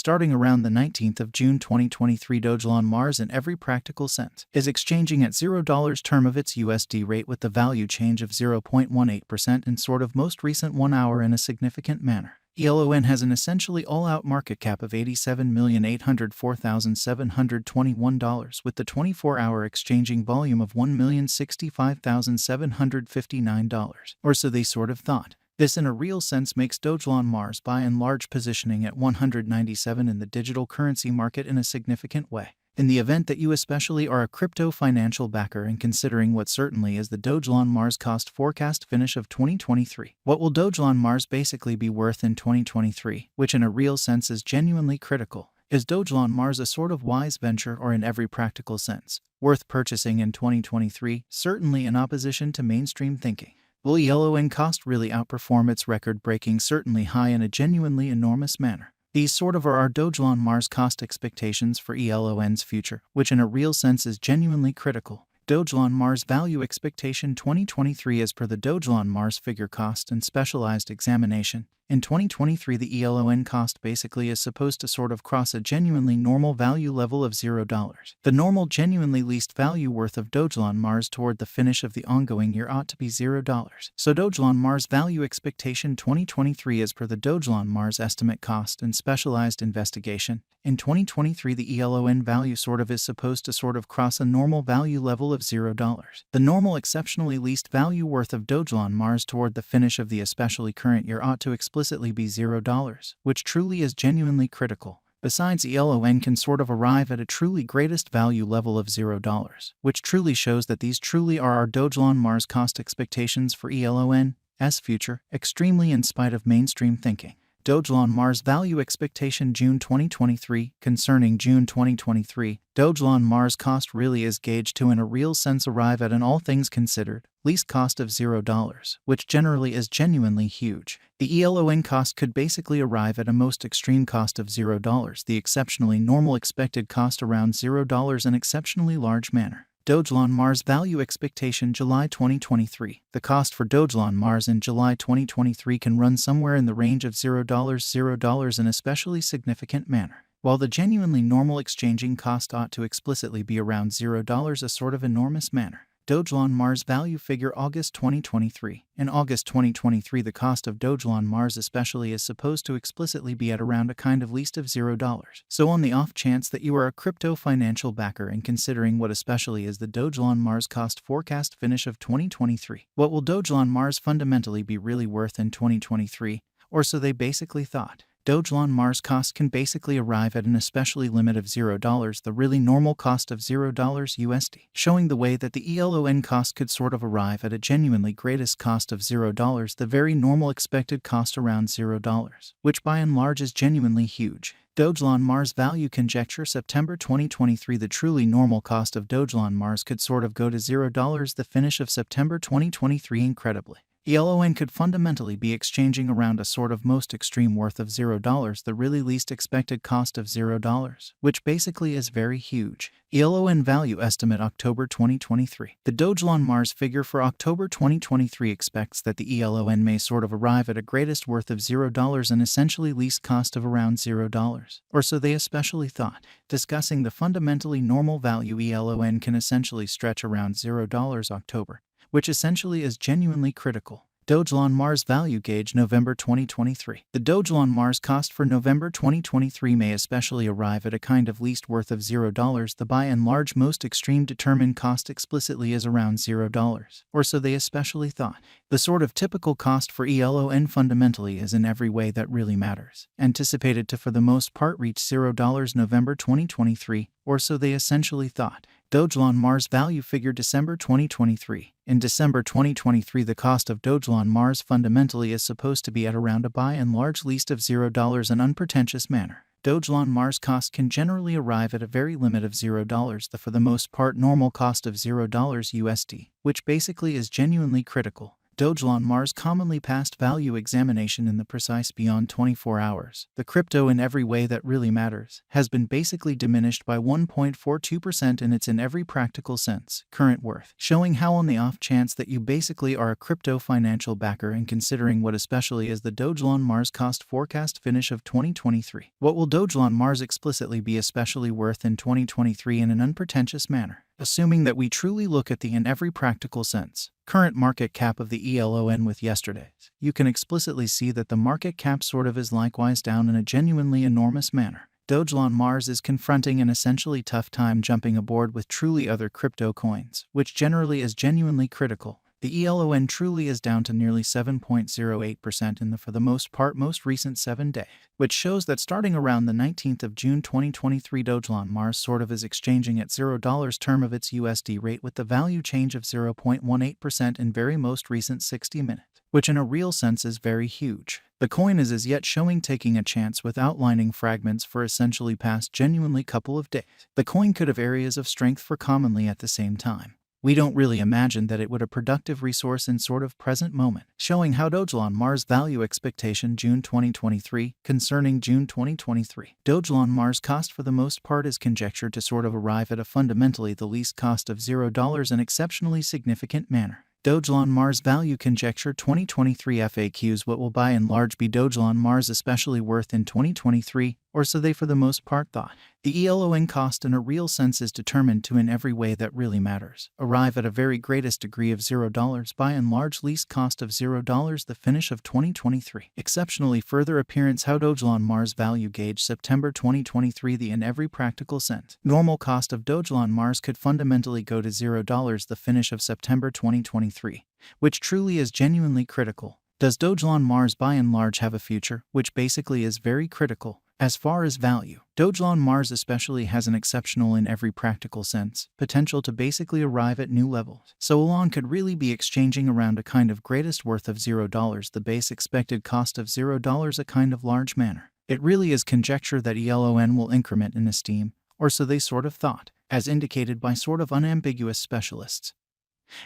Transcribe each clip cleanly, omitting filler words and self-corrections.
starting around the 19th of June 2023. Dogelon Mars in every practical sense is exchanging at $0 term of its USD rate with the value change of 0.18% in sort of most recent 1 hour in a significant manner. ELON has an essentially all-out market cap of $87,804,721 with the 24-hour exchanging volume of $1,065,759, or so they sort of thought. This in a real sense makes Dogelon Mars by and large positioning at 197 in the digital currency market in a significant way. In the event that you especially are a crypto financial backer and considering what certainly is the Dogelon Mars cost forecast finish of 2023, what will Dogelon Mars basically be worth in 2023, which in a real sense is genuinely critical? Is Dogelon Mars a sort of wise venture or in every practical sense worth purchasing in 2023, certainly in opposition to mainstream thinking? Will ELON cost really outperform its record-breaking certainly high in a genuinely enormous manner? These sort of are our Dogelon Mars cost expectations for ELON's future, which in a real sense is genuinely critical. Dogelon Mars value expectation 2023 as per the Dogelon Mars figure cost and specialized examination. In 2023, the ELON cost basically is supposed to sort of cross a genuinely normal value level of $0. The normal genuinely least value worth of Dogelon Mars toward the finish of the ongoing year ought to be $0. So Dogelon Mars value expectation 2023 as per the Dogelon Mars estimate cost and specialized investigation. In 2023, the ELON value sort of is supposed to sort of cross a normal value level of $0. The normal exceptionally least value worth of Dogelon Mars toward the finish of the especially current year ought to explicitly be $0, which truly is genuinely critical. Besides, ELON can sort of arrive at a truly greatest value level of $0, which truly shows that these truly are our Dogelon Mars cost expectations for ELON's future, extremely in spite of mainstream thinking. Dogelon Mars value expectation June 2023. Concerning June 2023, Dogelon Mars cost really is gauged to in a real sense arrive at an all things considered least cost of $0, which generally is genuinely huge. The ELON cost could basically arrive at a most extreme cost of $0, the exceptionally normal expected cost around $0 in exceptionally large manner. Dogelon Mars value expectation July 2023. The cost for Dogelon Mars in July 2023 can run somewhere in the range of $0 in especially significant manner, while the genuinely normal exchanging cost ought to explicitly be around $0 a sort of enormous manner. Dogelon Mars value figure August 2023. In August 2023, the cost of Dogelon Mars especially is supposed to explicitly be at around a kind of least of $0. So on the off chance that you are a crypto financial backer and considering what especially is the Dogelon Mars cost forecast finish of 2023, what will Dogelon Mars fundamentally be really worth in 2023? Or so they basically thought. Dogelon Mars cost can basically arrive at an especially limit of $0, the really normal cost of $0 USD, showing the way that the ELON cost could sort of arrive at a genuinely greatest cost of $0, the very normal expected cost around $0, which by and large is genuinely huge. Dogelon Mars value conjecture September 2023. The truly normal cost of Dogelon Mars could sort of go to $0 the finish of September 2023 incredibly. ELON could fundamentally be exchanging around a sort of most extreme worth of $0, the really least expected cost of $0, which basically is very huge. ELON value estimate October 2023. The Dogelon Mars figure for October 2023 expects that the ELON may sort of arrive at a greatest worth of $0 and essentially least cost of around $0, or so they especially thought. Discussing the fundamentally normal value, ELON can essentially stretch around $0 October, which essentially is genuinely critical. Dogelon Mars value gauge November 2023. The Dogelon Mars cost for November 2023 may especially arrive at a kind of least worth of $0. The by and large most extreme determined cost explicitly is around $0, or so they especially thought. The sort of typical cost for ELON fundamentally is in every way that really matters, anticipated to for the most part reach $0 November 2023, or so they essentially thought. Dogelon Mars value figure December 2023. In December 2023, the cost of Dogelon Mars fundamentally is supposed to be at around a by and large least of $0 in unpretentious manner. Dogelon Mars cost can generally arrive at a very limit of $0, the for the most part normal cost of $0 USD, which basically is genuinely critical. Dogelon Mars commonly passed value examination in the precise beyond 24 hours. The crypto in every way that really matters has been basically diminished by 1.42% in its in every practical sense current worth, showing how on the off chance that you basically are a crypto financial backer and considering what especially is the Dogelon Mars cost forecast finish of 2023. What will Dogelon Mars explicitly be especially worth in 2023 in an unpretentious manner? Assuming that we truly look at the in every practical sense current market cap of the ELON with yesterday's, you can explicitly see that the market cap sort of is likewise down in a genuinely enormous manner. Dogelon Mars is confronting an essentially tough time jumping aboard with truly other crypto coins, which generally is genuinely critical. The ELON truly is down to nearly 7.08% in the for the most part most recent 7 days, which shows that starting around the 19th of June 2023 Dogelon Mars sort of is exchanging at $0 term of its USD rate with the value change of 0.18% in very most recent 60 minutes, which in a real sense is very huge. The coin is as yet showing taking a chance with outlining fragments for essentially past genuinely couple of days. The coin could have areas of strength for commonly at the same time. We don't really imagine that it would a productive resource in sort of present moment, showing how Dogelon Mars value expectation June 2023 concerning June 2023. Dogelon Mars cost for the most part is conjectured to sort of arrive at a fundamentally the least cost of $0 in exceptionally significant manner. Dogelon Mars value conjecture 2023 FAQs. What will by and large be Dogelon Mars especially worth in 2023, or so they for the most part thought. The ELON cost in a real sense is determined to in every way that really matters arrive at a very greatest degree of $0 by and large least cost of $0 the finish of 2023. Exceptionally further appearance how Dogelon Mars value gauge September 2023 the in every practical sense. Normal cost of Dogelon Mars could fundamentally go to $0 the finish of September 2023, which truly is genuinely critical. Does Dogelon Mars by and large have a future, which basically is very critical? As far as value, Dogelon Mars especially has an exceptional in every practical sense potential to basically arrive at new levels. So elon could really be exchanging around a kind of greatest worth of $0 the base expected cost of $0 a kind of large manner. It really is conjecture that ELON will increment in esteem, or so they sort of thought, as indicated by sort of unambiguous specialists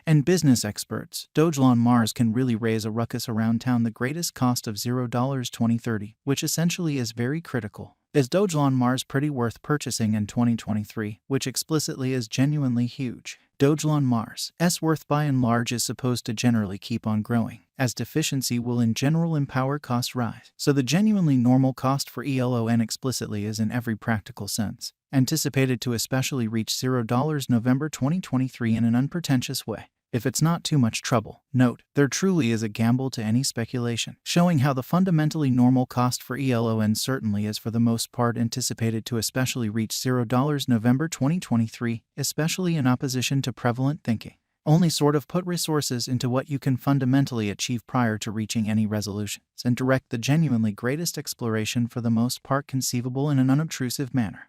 and business experts. Dogelon Mars can really raise a ruckus around town the greatest cost of $0 2030, which essentially is very critical. Is Dogelon Mars pretty worth purchasing in 2023, which explicitly is genuinely huge? Dogelon Mars' worth by and large is supposed to generally keep on growing, as deficiency will in general empower cost rise. So the genuinely normal cost for ELON explicitly is in every practical sense anticipated to especially reach $0 November 2023 in an unpretentious way. If it's not too much trouble, note, there truly is a gamble to any speculation, showing how the fundamentally normal cost for ELON certainly is for the most part anticipated to especially reach $0 November 2023, especially in opposition to prevalent thinking. Only sort of put resources into what you can fundamentally achieve prior to reaching any resolutions and direct the genuinely greatest exploration for the most part conceivable in an unobtrusive manner.